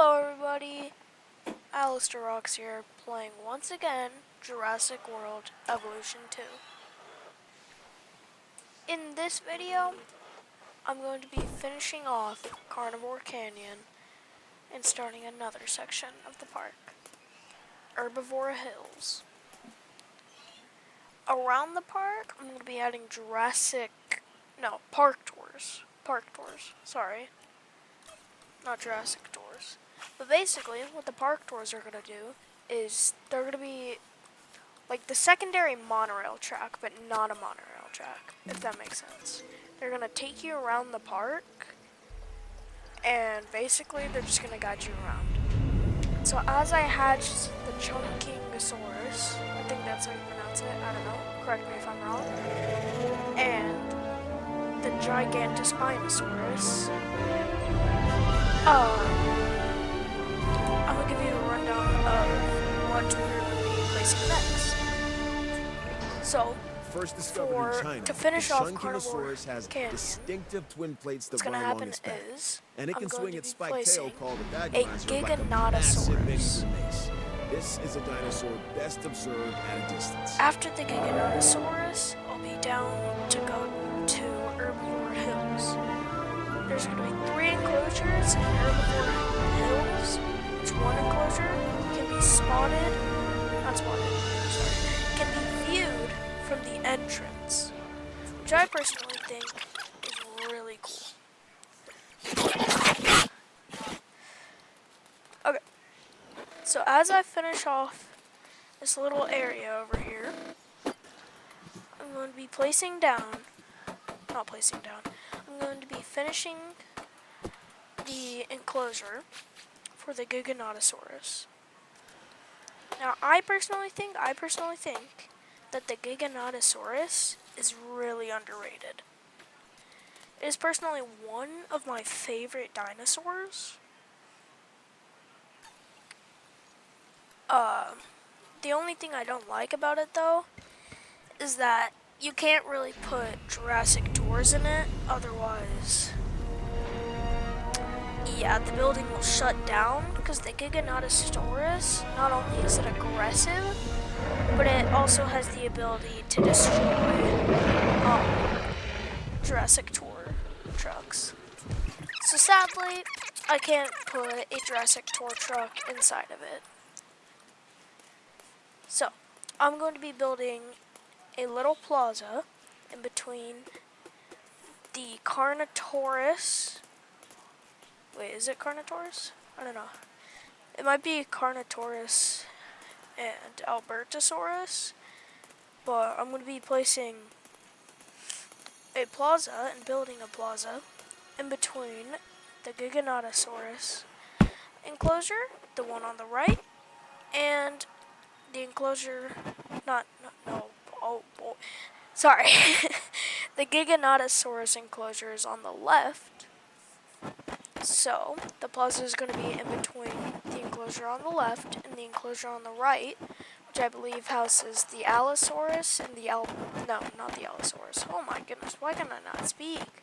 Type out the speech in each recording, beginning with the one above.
Hello everybody, Alistair Rocks here, playing once again Jurassic World Evolution 2. In this video, I'm going to be finishing off Carnivore Canyon and starting another section of the park, Herbivore Hills. Around the park, I'm going to be adding park tours. Sorry. Not Jurassic tours. But basically, what the park tours are going to do is they're going to be like the secondary monorail track, but not a monorail track, if that makes sense. They're going to take you around the park, and basically they're just going to guide you around. So as I hatched the Chunkingosaurus, I think that's how you pronounce it, I don't know, correct me if I'm wrong, and the Gigantospinosaurus, I'm going to give you a rundown of what we're going to be placing next. So, First discovered in China, to finish off Carnivore has Canyon, distinctive twin plates that what's run going to along happen its back, is and it can swing its spiked tail called a a Dagonizer like a massive Giganotosaurus. miniature mace. This is a dinosaur best observed at a distance. After the Giganotosaurus, I'll be down to go to Herbivore Hills. There's going to be 3 enclosures in Herbivore Hills, which one enclosure can be can be viewed from the entrance, which I personally think is really cool. Okay, so as I finish off this little area over here, I'm going to be I'm going to be finishing the enclosure for the Giganotosaurus. Now, I personally think that the Giganotosaurus is really underrated. It is personally one of my favorite dinosaurs. The only thing I don't like about it, though, is that you can't really put Jurassic doors in it, otherwise, yeah, the building will shut down, because the Giganotosaurus, not only is it aggressive, but it also has the ability to destroy Jurassic Tour trucks. So sadly, I can't put a Jurassic Tour truck inside of it. So, I'm going to be building a little plaza in between the Carnotaurus. Wait, is it Carnotaurus? I don't know. It might be Carnotaurus and Albertosaurus, but I'm going to be placing a plaza and building a plaza in between the Giganotosaurus enclosure, the one on the right, and the enclosure, the Giganotosaurus enclosure is on the left. So, the plaza is going to be in between the enclosure on the left and the enclosure on the right, which I believe houses the Allosaurus and not the Allosaurus. Oh my goodness, why can I not speak?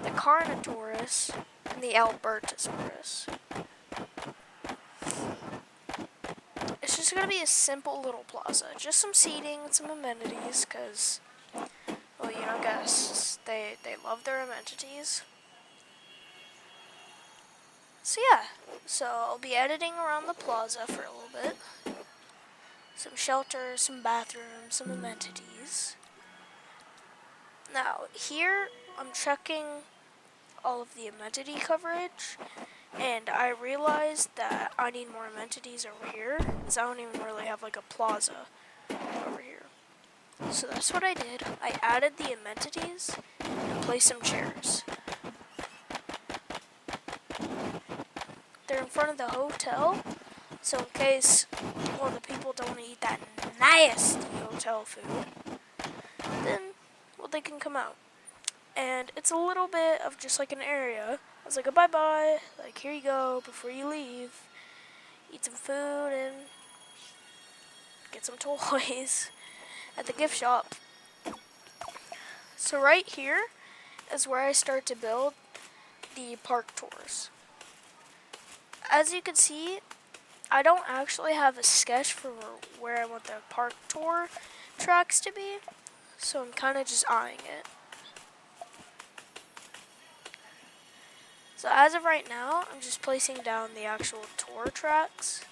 The Carnotaurus and the Albertosaurus. It's just going to be a simple little plaza. Just some seating and some amenities, because, well, you know, guys, they love their amenities. So yeah, I'll be editing around the plaza for a little bit. Some shelters, some bathrooms, some amenities. Now, here, I'm checking all of the amenity coverage, and I realized that I need more amenities over here, because I don't even really have like a plaza over here. So that's what I did. I added the amenities and placed some chairs. They're in front of the hotel, so in case, well, the people don't eat that nasty hotel food, then, well, they can come out. And it's a little bit of just like an area. I was like, a bye-bye, like, here you go, before you leave, eat some food and get some toys at the gift shop. So right here is where I start to build the park tours. as you can see, I don't actually have a sketch for where I want the park tour tracks to be, so I'm kind of just eyeing it. So as of right now, I'm just placing down the actual tour tracks.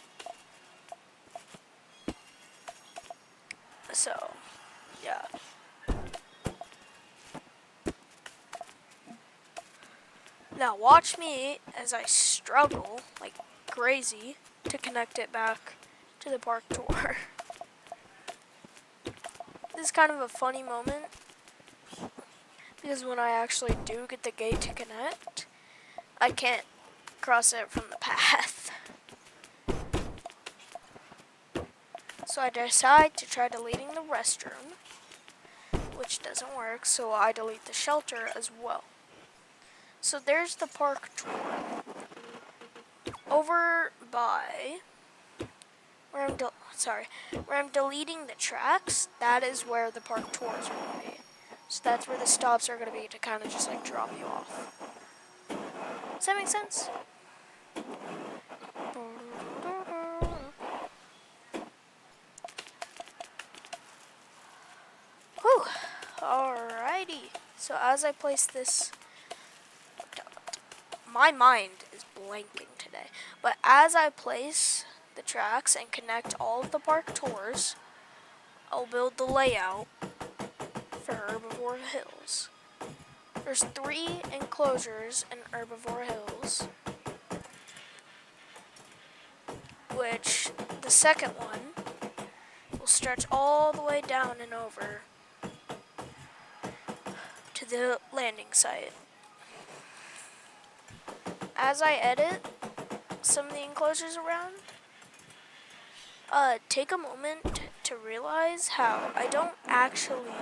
So, yeah. Now watch me as I struggle like crazy to connect it back to the park tour. This is kind of a funny moment because when I actually do get the gate to connect, I can't cross it from the path. So I decide to try deleting the restroom, which doesn't work, so I delete the shelter as well. So there's the park tour. Over by where I'm deleting the tracks, that is where the park tours are going to be. So that's where the stops are going to be to kind of just like drop you off. Does that make sense? Whew. Alrighty. So as I place this, my mind is blanking today. But as I place the tracks and connect all of the park tours, I'll build the layout for Herbivore Hills. There's 3 enclosures in Herbivore Hills, which the second one will stretch all the way down and over to the landing site. As I edit some of the enclosures around, take a moment to realize how I don't actually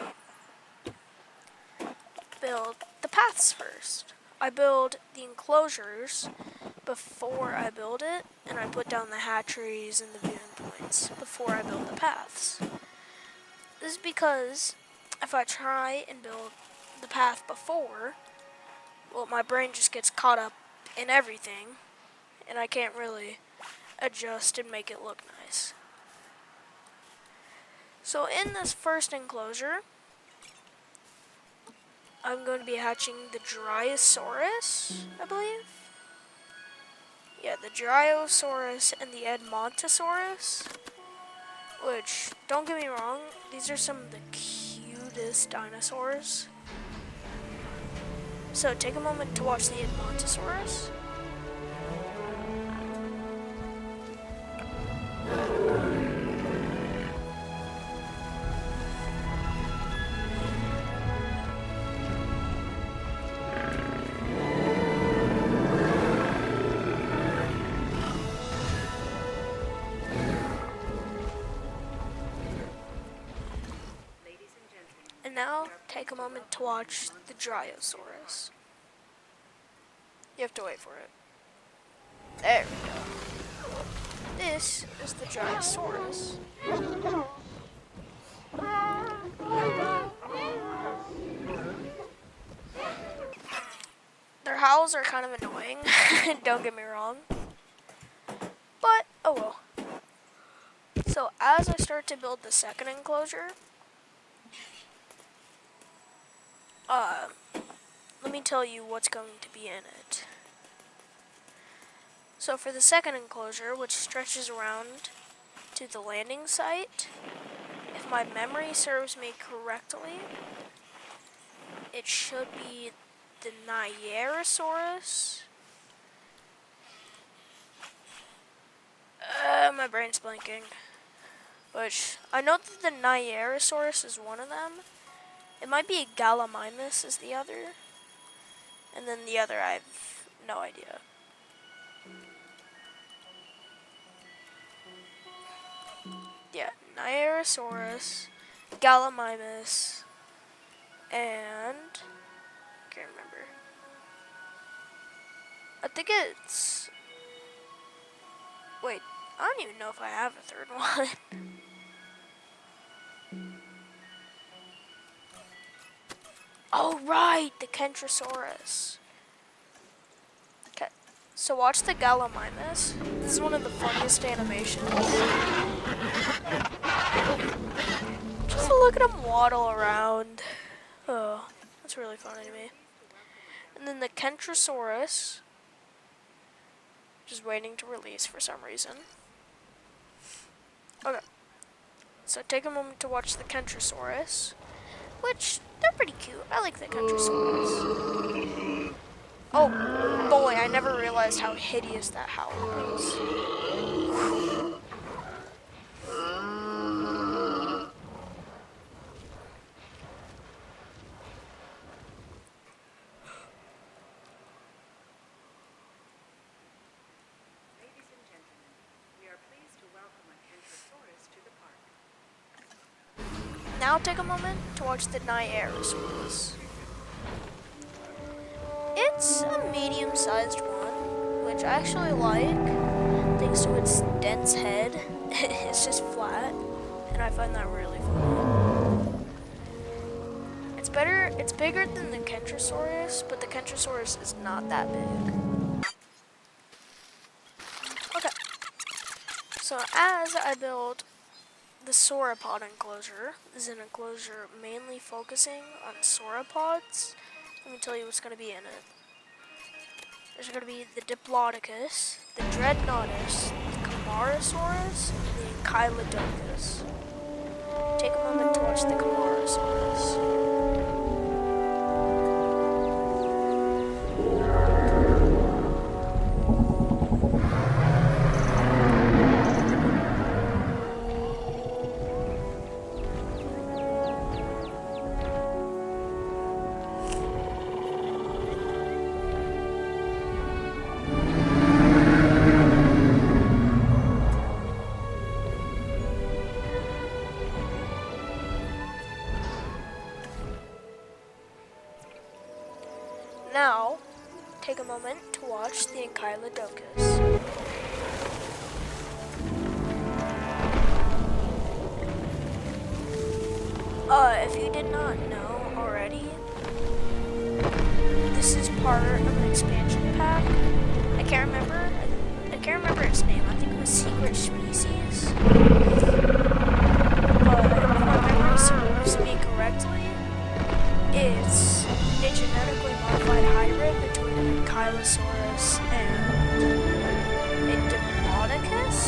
build the paths first. I build the enclosures before I build it, and I put down the hatcheries and the viewing points before I build the paths. This is because if I try and build the path before, well, my brain just gets caught up in everything, and I can't really adjust and make it look nice. So in this first enclosure, I'm going to be hatching the Dryosaurus, I believe. Yeah, the Dryosaurus and the Edmontosaurus, which, don't get me wrong, these are some of the cutest dinosaurs. So take a moment to watch the Edmontosaurus. And now, take a moment to watch the Dryosaurus. You have to wait for it. There we go. This is the Dryosaurus. Their howls are kind of annoying, don't get me wrong. But, oh well. So as I start to build the second enclosure, let me tell you what's going to be in it. So for the second enclosure, which stretches around to the landing site, if my memory serves me correctly, it should be the Nyerasaurus. My brain's blanking. Which, I know that the Nyerasaurus is one of them. It might be a Gallimimus is the other. And then the other, I have no idea. Yeah, Nyerasaurus, Gallimimus, and can't remember. I think it's. Wait, I don't even know if I have a third one. Oh right, the Kentrosaurus. Okay, So watch the Gallimimus. This is one of the funniest animations. Just look at him waddle around. Oh, that's really funny to me. And then the Kentrosaurus, just waiting to release for some reason. Okay, so take a moment to watch the Kentrosaurus, which, they're pretty cute. I like the Kentrosaurus. Oh boy, I never realized how hideous that howl was. Ladies and gentlemen, we are pleased to welcome a Kentrosaurus to the park. Now take a moment to watch the Nyaerosaurus. It's a medium-sized one, which I actually like, thanks to its dense head. It's just flat, and I find that really funny. It's bigger than the Kentrosaurus, but the Kentrosaurus is not that big. Okay, so as I build the sauropod enclosure, this is an enclosure mainly focusing on sauropods. Let me tell you what's going to be in it. There's going to be the Diplodocus, the Dreadnoughtus, the Camarasaurus, and the Ankylodocus. Take a moment to watch the Camarasaurus. Now, take a moment to watch the Ankylodocus. If you did not know already, this is part of an expansion pack. I can't remember its name. I think it was Secret Species. But if my memory serves me correctly, it's a genetically modified hybrid between an Ankylosaurus and a Diplodocus.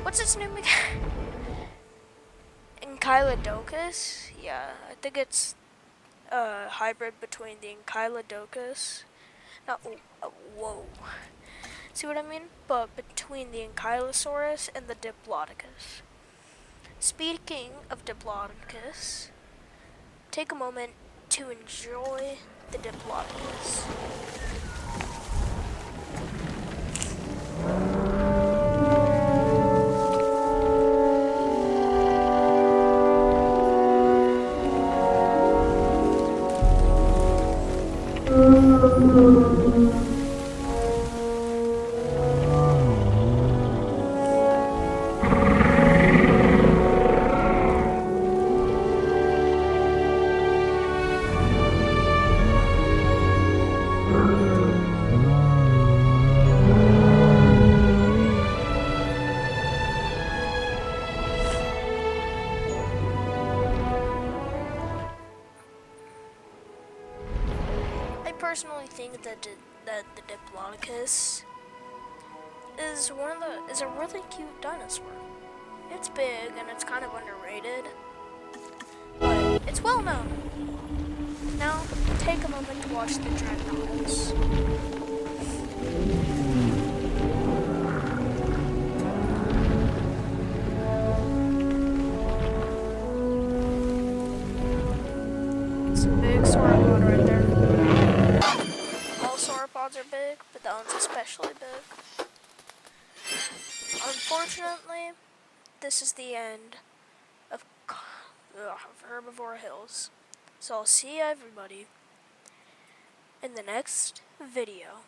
What's its name again? Ankylodocus? Yeah, I think it's a hybrid between the Ankylodocus. Not, whoa. See what I mean? But between the Ankylosaurus and the Diplodocus. Speaking of Diplodocus, take a moment to enjoy the Diplodocus. I personally think that the Diplodocus is a really cute dinosaur. It's big and it's kind of underrated, but it's well known. Now, take a moment to watch the Dreadnoughtus. It's a big sauropod right there. All sauropods are big, but that one's especially big. Unfortunately, this is the end of Herbivore Hills. So I'll see everybody in the next video.